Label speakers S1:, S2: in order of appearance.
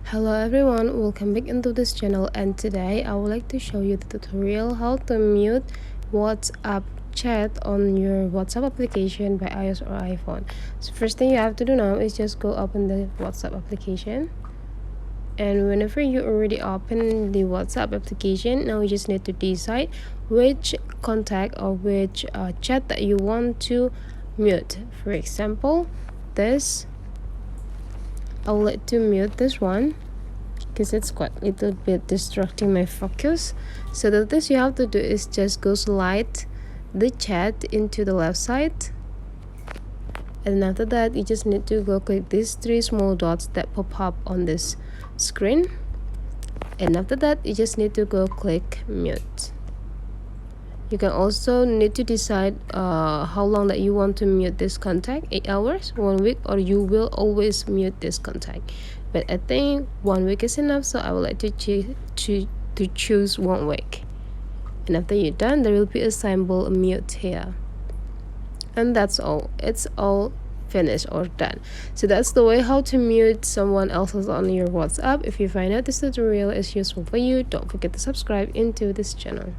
S1: Hello everyone, welcome back into this channel, and today I would like to show you the tutorial how to mute WhatsApp chat on your WhatsApp application by iOS or iPhone. So first thing you have to do now is just go open the WhatsApp application, and whenever you already open the WhatsApp application, now you just need to decide which contact or which chat that you want to mute. For example, this I would like to mute this one because it's quite a little bit distracting my focus. So this you have to do is just go slide the chat into the left side, and after that you just need to go click these three small dots that pop up on this screen, and after that you just need to go click mute. You can also need to decide how long that you want to mute this contact, 8 hours, 1 week, or you will always mute this contact. But I think 1 week is enough, so I would like to choose 1 week. And after you're done, there will be a symbol mute here. And that's all. It's all finished or done. So that's the way how to mute someone else's on your WhatsApp. If you find out this tutorial is useful for you, don't forget to subscribe into this channel.